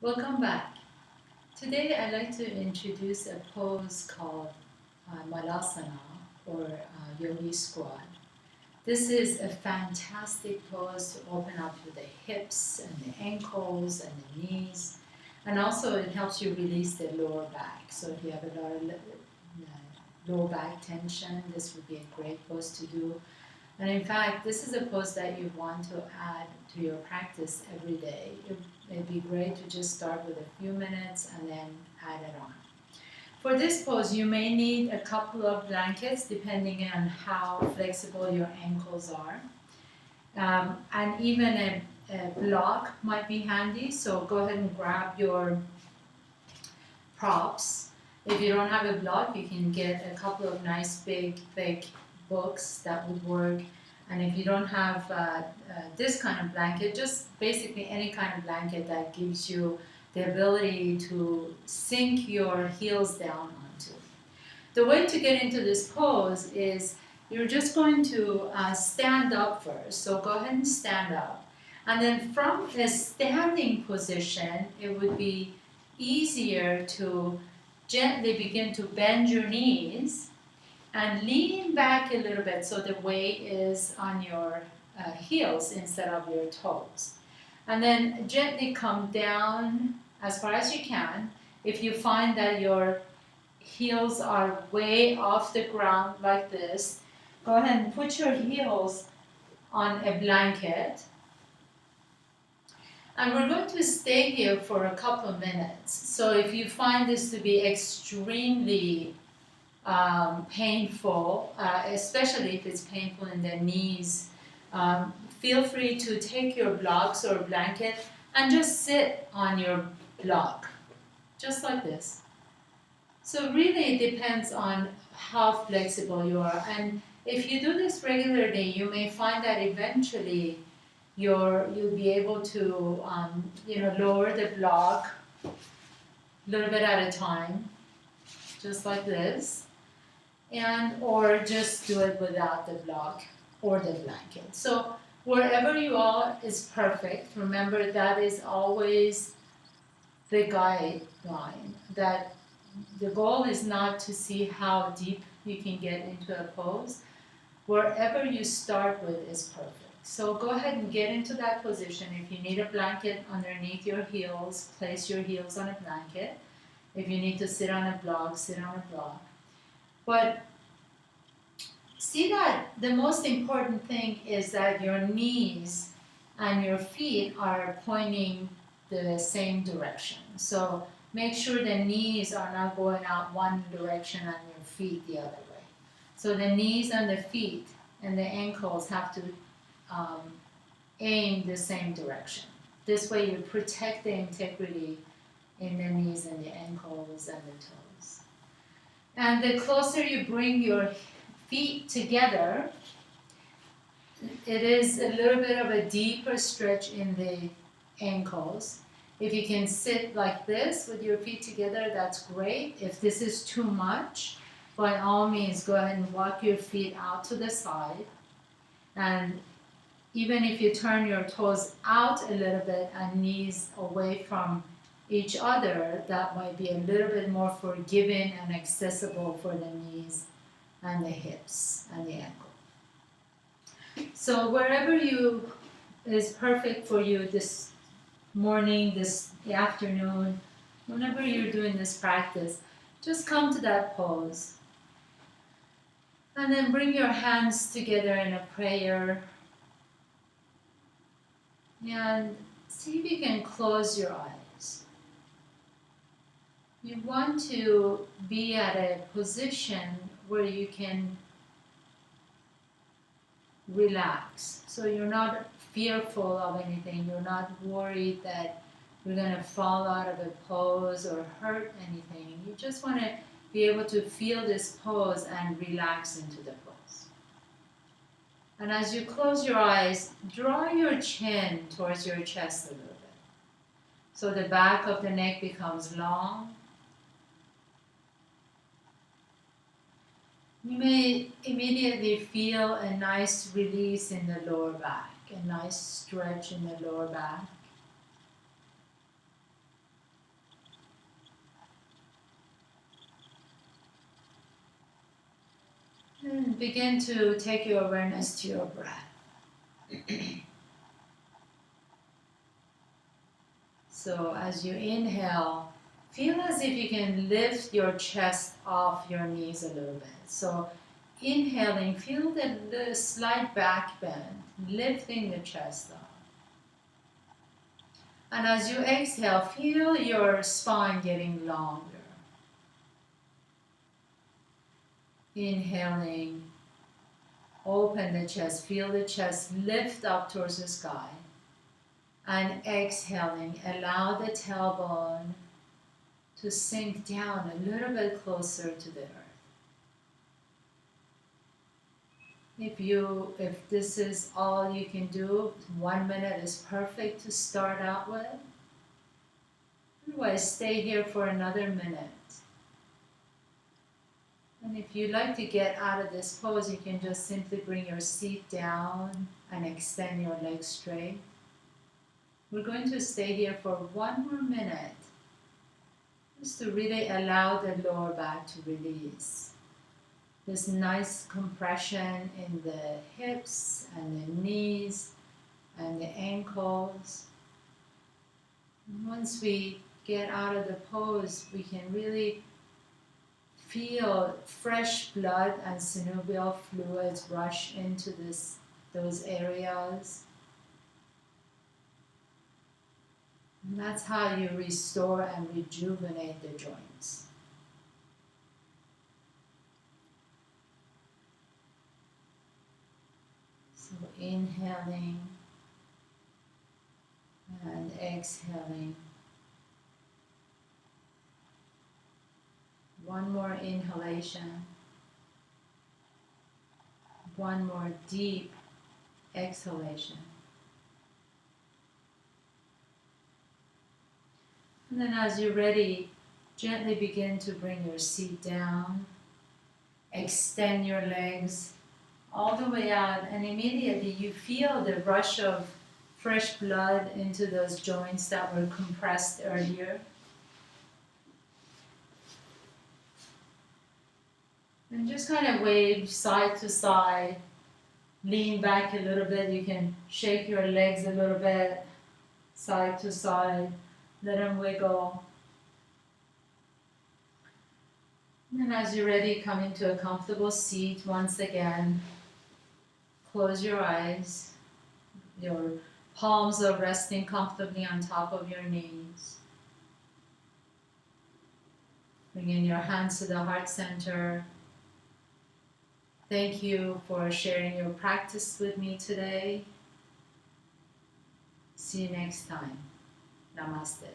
Welcome back. Today I'd like to introduce a pose called Malasana or Yogi squat. This is a fantastic pose to open up to the hips and the ankles and the knees, and also it helps you release the lower back. So if you have a lot of lower back tension, this would be a great pose to do. And in fact, this is a pose that you want to add to your practice every day. It'd be great to just start with a few minutes and then add it on. For this pose, you may need a couple of blankets depending on how flexible your ankles are. And even a block might be handy, so go ahead and grab your props. If you don't have a block, you can get a couple of nice big thick books that would work. And if you don't have this kind of blanket, just basically any kind of blanket that gives you the ability to sink your heels down onto. The way to get into this pose is you're just going to stand up first. So go ahead and stand up. And then from a standing position, it would be easier to gently begin to bend your knees and lean back a little bit so the weight is on your heels instead of your toes. And then gently come down as far as you can. If you find that your heels are way off the ground like this, go ahead and put your heels on a blanket. And we're going to stay here for a couple of minutes. So if you find this to be extremely painful, especially if it's painful in the knees, feel free to take your blocks or blanket and just sit on your block, just like this. So really it depends on how flexible you are. And if you do this regularly, you may find that eventually you'll be able to lower the block a little bit at a time, just like this, and or just do it without the block or the blanket. So wherever you are is perfect. Remember, that is always the guideline. That the goal is not to see how deep you can get into a pose. Wherever you start with is perfect. So go ahead and get into that position. If you need a blanket underneath your heels, place your heels on a blanket. If you need to sit on a block, sit on a block. But see that the most important thing is that your knees and your feet are pointing the same direction. So make sure the knees are not going out one direction and your feet the other way. So the knees and the feet and the ankles have to aim the same direction. This way you protect the integrity in the knees and the ankles and the toes. And the closer you bring your feet together, it is a little bit of a deeper stretch in the ankles. If you can sit like this with your feet together, that's great. If this is too much, by all means, go ahead and walk your feet out to the side. And even if you turn your toes out a little bit and knees away from each other, that might be a little bit more forgiving and accessible for the knees and the hips and the ankle. So wherever you is perfect for you this morning, this afternoon, whenever you're doing this practice, just come to that pose. And then bring your hands together in a prayer. And see if you can close your eyes. You want to be at a position where you can relax. So you're not fearful of anything. You're not worried that you're going to fall out of a pose or hurt anything. You just want to be able to feel this pose and relax into the pose. And as you close your eyes, draw your chin towards your chest a little bit. So the back of the neck becomes long. You may immediately feel a nice release in the lower back, a nice stretch in the lower back. begin to take your awareness to your breath. So as you inhale, feel as if you can lift your chest off your knees a little bit. So inhaling, feel the slight back bend, lifting the chest up. And as you exhale, feel your spine getting longer. Inhaling, open the chest, feel the chest lift up towards the sky. And exhaling, allow the tailbone to sink down a little bit closer to the earth. If this is all you can do, 1 minute is perfect to start out with. Otherwise, stay here for another minute. And if you like to get out of this pose, you can just simply bring your seat down and extend your legs straight. We're going to stay here for 1 more minute, just to really allow the lower back to release. This nice compression in the hips and the knees and the ankles. And once we get out of the pose, we can really feel fresh blood and synovial fluids rush into those areas. And that's how you restore and rejuvenate the joints. So inhaling and exhaling. One more inhalation. One more deep exhalation. And then as you're ready, gently begin to bring your seat down. Extend your legs all the way out, and immediately you feel the rush of fresh blood into those joints that were compressed earlier. And just kind of wave side to side, lean back a little bit. You can shake your legs a little bit, side to side. Let them wiggle. And then as you're ready, come into a comfortable seat once again. Close your eyes. Your palms are resting comfortably on top of your knees. Bring in your hands to the heart center. Thank you for sharing your practice with me today. See you next time. Namaste.